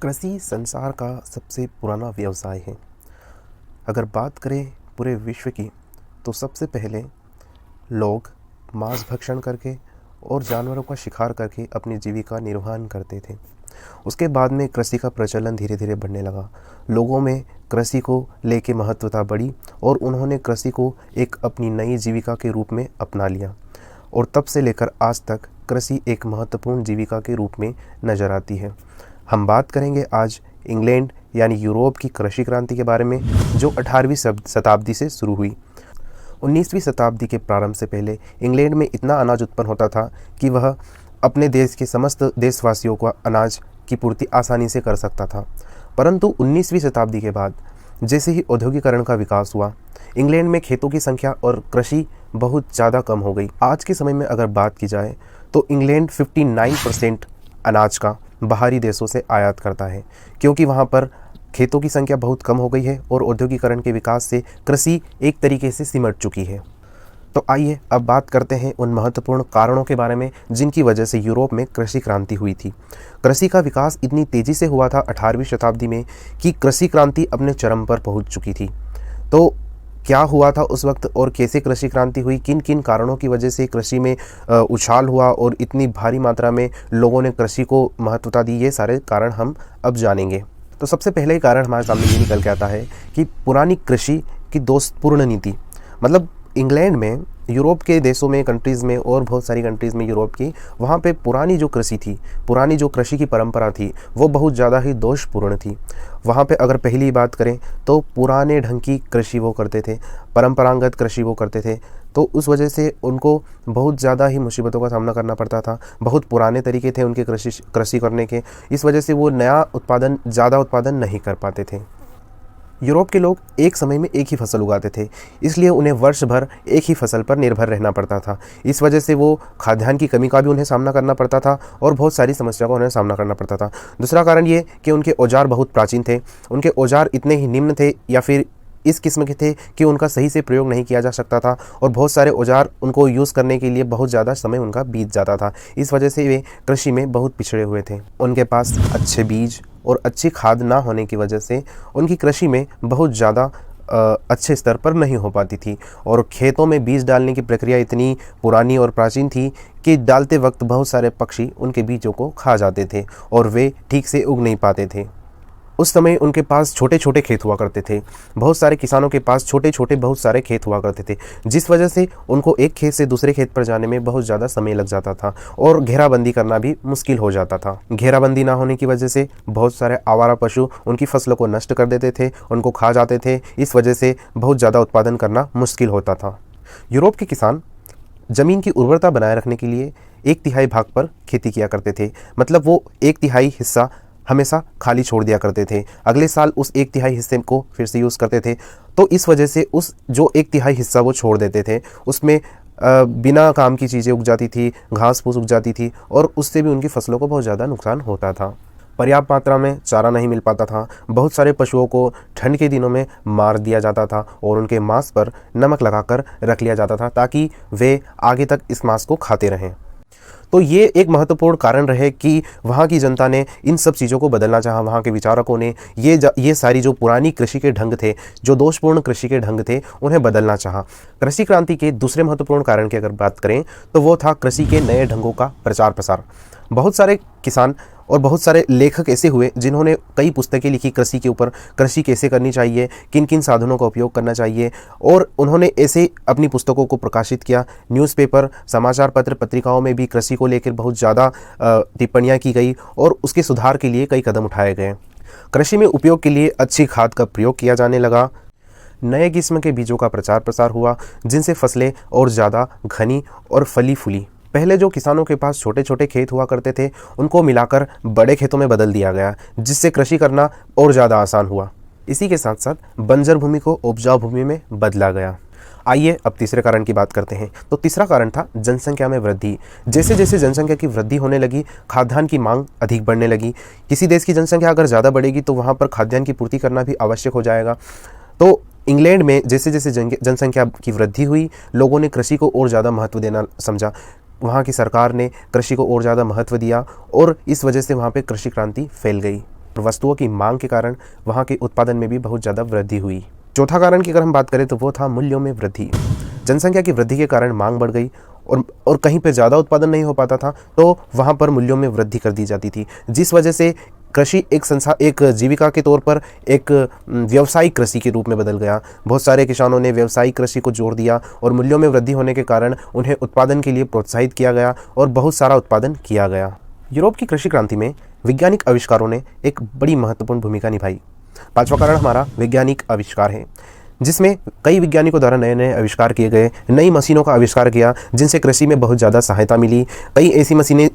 कृषि संसार का सबसे पुराना व्यवसाय है। अगर बात करें पूरे विश्व की, तो सबसे पहले लोग मांस भक्षण करके और जानवरों का शिकार करके अपनी जीविका निर्वाहन करते थे। उसके बाद में कृषि का प्रचलन धीरे धीरे बढ़ने लगा। लोगों में कृषि को लेके महत्वता बढ़ी और उन्होंने कृषि को एक अपनी नई जीविका के रूप में अपना लिया, और तब से लेकर आज तक कृषि एक महत्वपूर्ण जीविका के रूप में नज़र आती है। हम बात करेंगे आज इंग्लैंड यानी यूरोप की कृषि क्रांति के बारे में, जो 18वीं शताब्दी से शुरू हुई। 19वीं शताब्दी के प्रारंभ से पहले इंग्लैंड में इतना अनाज उत्पन्न होता था कि वह अपने देश के समस्त देशवासियों को अनाज की पूर्ति आसानी से कर सकता था। परंतु 19वीं शताब्दी के बाद जैसे ही औद्योगिकरण का विकास हुआ, इंग्लैंड में खेतों की संख्या और कृषि बहुत ज़्यादा कम हो गई। आज के समय में अगर बात की जाए तो इंग्लैंड 59% अनाज का बाहरी देशों से आयात करता है, क्योंकि वहाँ पर खेतों की संख्या बहुत कम हो गई है और औद्योगिकरण के विकास से कृषि एक तरीके से सिमट चुकी है। तो आइए अब बात करते हैं उन महत्वपूर्ण कारणों के बारे में जिनकी वजह से यूरोप में कृषि क्रांति हुई थी। कृषि का विकास इतनी तेज़ी से हुआ था 18वीं शताब्दी में कि कृषि क्रांति अपने चरम पर पहुंच चुकी थी। तो क्या हुआ था उस वक्त और कैसे कृषि क्रांति हुई, किन किन कारणों की वजह से कृषि में उछाल हुआ और इतनी भारी मात्रा में लोगों ने कृषि को महत्वता दी, ये सारे कारण हम अब जानेंगे। तो सबसे पहले ही कारण हमारे सामने ये निकल के आता है कि पुरानी कृषि की दोस्तपूर्ण नीति। मतलब इंग्लैंड में, यूरोप के देशों में, कंट्रीज़ में और बहुत सारी कंट्रीज़ में यूरोप की, वहाँ पे पुरानी जो कृषि थी, पुरानी जो कृषि की परंपरा थी, वो बहुत ज़्यादा ही दोषपूर्ण थी। वहाँ पे अगर पहली बात करें तो पुराने ढंग की कृषि वो करते थे, परंपरागत कृषि वो करते थे। तो उस वजह से उनको बहुत ज़्यादा ही मुसीबतों का सामना करना पड़ता था। बहुत पुराने तरीके थे उनके कृषि करने के, इस वजह से वो ज़्यादा उत्पादन नहीं कर पाते थे। यूरोप के लोग एक समय में एक ही फसल उगाते थे, इसलिए उन्हें वर्ष भर एक ही फसल पर निर्भर रहना पड़ता था। इस वजह से वो खाद्यान्न की कमी का भी उन्हें सामना करना पड़ता था और बहुत सारी समस्याओं का उन्हें सामना करना पड़ता था। दूसरा कारण ये कि उनके औजार बहुत प्राचीन थे। उनके औजार इतने ही निम्न थे या फिर इस किस्म के थे कि उनका सही से प्रयोग नहीं किया जा सकता था, और बहुत सारे औजार उनको यूज़ करने के लिए बहुत ज़्यादा समय उनका बीत जाता था। इस वजह से वे कृषि में बहुत पिछड़े हुए थे। उनके पास अच्छे बीज और अच्छी खाद ना होने की वजह से उनकी कृषि में बहुत ज़्यादा अच्छे स्तर पर नहीं हो पाती थी, और खेतों में बीज डालने की प्रक्रिया इतनी पुरानी और प्राचीन थी कि डालते वक्त बहुत सारे पक्षी उनके बीजों को खा जाते थे और वे ठीक से उग नहीं पाते थे। उस समय उनके पास छोटे छोटे खेत हुआ करते थे। बहुत सारे किसानों के पास छोटे छोटे बहुत सारे खेत हुआ करते थे, जिस वजह से उनको एक खेत से दूसरे खेत पर जाने में बहुत ज़्यादा समय लग जाता था और घेराबंदी करना भी मुश्किल हो जाता था। घेराबंदी ना होने की वजह से बहुत सारे आवारा पशु उनकी फसलों को नष्ट कर देते थे, उनको खा जाते थे। इस वजह से बहुत ज़्यादा उत्पादन करना मुश्किल होता था। यूरोप के किसान ज़मीन की उर्वरता बनाए रखने के लिए 1/3 भाग पर खेती किया करते थे। मतलब वो 1/3 हिस्सा हमेशा खाली छोड़ दिया करते थे, अगले साल उस 1/3 हिस्से को फिर से यूज़ करते थे। तो इस वजह से उस जो 1/3 हिस्सा वो छोड़ देते थे, उसमें बिना काम की चीज़ें उग जाती थी, घास फूस उग जाती थी, और उससे भी उनकी फसलों को बहुत ज़्यादा नुकसान होता था। पर्याप्त मात्रा में चारा नहीं मिल पाता था। बहुत सारे पशुओं को ठंड के दिनों में मार दिया जाता था और उनके मांस पर नमक लगाकर रख लिया जाता था, ताकि वे आगे तक इस मांस को खाते रहें। तो ये एक महत्वपूर्ण कारण रहे कि वहाँ की जनता ने इन सब चीज़ों को बदलना चाहा। वहाँ के विचारकों ने ये सारी जो पुरानी कृषि के ढंग थे, जो दोषपूर्ण कृषि के ढंग थे, उन्हें बदलना चाहा। कृषि क्रांति के दूसरे महत्वपूर्ण कारण की अगर बात करें तो वो था कृषि के नए ढंगों का प्रचार प्रसार। बहुत सारे किसान और बहुत सारे लेखक ऐसे हुए जिन्होंने कई पुस्तकें लिखी कृषि के ऊपर, कृषि कैसे करनी चाहिए, किन किन साधनों का उपयोग करना चाहिए, और उन्होंने ऐसे अपनी पुस्तकों को प्रकाशित किया। न्यूज़पेपर, समाचार पत्र, पत्रिकाओं में भी कृषि को लेकर बहुत ज़्यादा टिप्पणियाँ की गई और उसके सुधार के लिए कई कदम उठाए गए। कृषि में उपयोग के लिए अच्छी खाद का प्रयोग किया जाने लगा। नए किस्म के बीजों का प्रचार प्रसार हुआ, जिनसे फसलें और ज़्यादा घनी और फली फूली। पहले जो किसानों के पास छोटे छोटे खेत हुआ करते थे, उनको मिलाकर बड़े खेतों में बदल दिया गया, जिससे कृषि करना और ज़्यादा आसान हुआ। इसी के साथ साथ बंजर भूमि को उपजाऊ भूमि में बदला गया। आइए अब तीसरे कारण की बात करते हैं। तो तीसरा कारण था जनसंख्या में वृद्धि। जैसे जैसे जनसंख्या की वृद्धि होने लगी, खाद्यान्न की मांग अधिक बढ़ने लगी। किसी देश की जनसंख्या अगर ज़्यादा बढ़ेगी तो वहाँ पर खाद्यान्न की पूर्ति करना भी आवश्यक हो जाएगा। तो इंग्लैंड में जैसे जैसे जनसंख्या की वृद्धि हुई, लोगों ने कृषि को और ज़्यादा महत्व देना समझा। वहाँ की सरकार ने कृषि को और ज़्यादा महत्व दिया और इस वजह से वहाँ पे कृषि क्रांति फैल गई। और वस्तुओं की मांग के कारण वहाँ के उत्पादन में भी बहुत ज़्यादा वृद्धि हुई। चौथा कारण की अगर हम बात करें तो वो था मूल्यों में वृद्धि। जनसंख्या की वृद्धि के कारण मांग बढ़ गई और कहीं पे ज़्यादा उत्पादन नहीं हो पाता था तो वहाँ पर मूल्यों में वृद्धि कर दी जाती थी, जिस वजह से कृषि एक जीविका के तौर पर एक व्यावसायिक कृषि के रूप में बदल गया। बहुत सारे किसानों ने व्यावसायिक कृषि को जोड़ दिया और मूल्यों में वृद्धि होने के कारण उन्हें उत्पादन के लिए प्रोत्साहित किया गया और बहुत सारा उत्पादन किया गया। यूरोप की कृषि क्रांति में वैज्ञानिक आविष्कारों ने एक बड़ी महत्वपूर्ण भूमिका निभाई। पांचवा कारण हमारा वैज्ञानिक आविष्कार है, जिसमें कई वैज्ञानिकों द्वारा नए नए आविष्कार किए गए, नई मशीनों का आविष्कार किया जिनसे कृषि में बहुत ज़्यादा सहायता मिली। कई ऐसी मशीनें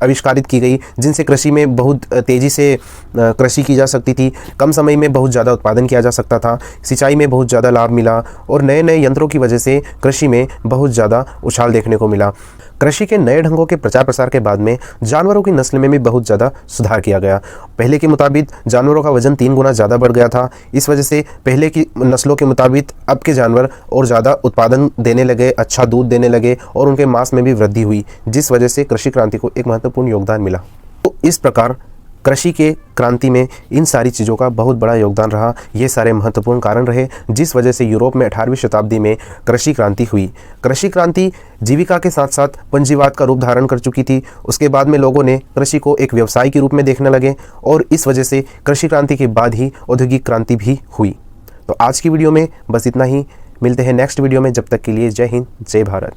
आविष्कारित की गई जिनसे कृषि में बहुत तेज़ी से कृषि की जा सकती थी, कम समय में बहुत ज़्यादा उत्पादन किया जा सकता था, सिंचाई में बहुत ज़्यादा लाभ मिला और नए नए यंत्रों की वजह से कृषि में बहुत ज़्यादा उछाल देखने को मिला। कृषि के नए ढंगों के प्रचार प्रसार के बाद में जानवरों की नस्ल में भी बहुत ज़्यादा सुधार किया गया। पहले के मुताबिक जानवरों का वजन 3 गुना ज़्यादा बढ़ गया था। इस वजह से पहले की नस्लों के मुताबिक अब के जानवर और ज़्यादा उत्पादन देने लगे, अच्छा दूध देने लगे और उनके मांस में भी वृद्धि हुई, जिस वजह से कृषि क्रांति को एक महत्वपूर्ण योगदान मिला। तो इस प्रकार कृषि के क्रांति में इन सारी चीज़ों का बहुत बड़ा योगदान रहा। ये सारे महत्वपूर्ण कारण रहे जिस वजह से यूरोप में 18वीं शताब्दी में कृषि क्रांति हुई। कृषि क्रांति जीविका के साथ साथ पूंजीवाद का रूप धारण कर चुकी थी। उसके बाद में लोगों ने कृषि को एक व्यवसाय के रूप में देखने लगे और इस वजह से कृषि क्रांति के बाद ही औद्योगिक क्रांति भी हुई। तो आज की वीडियो में बस इतना ही। मिलते हैं नेक्स्ट वीडियो में, जब तक के लिए जय हिंद, जय भारत।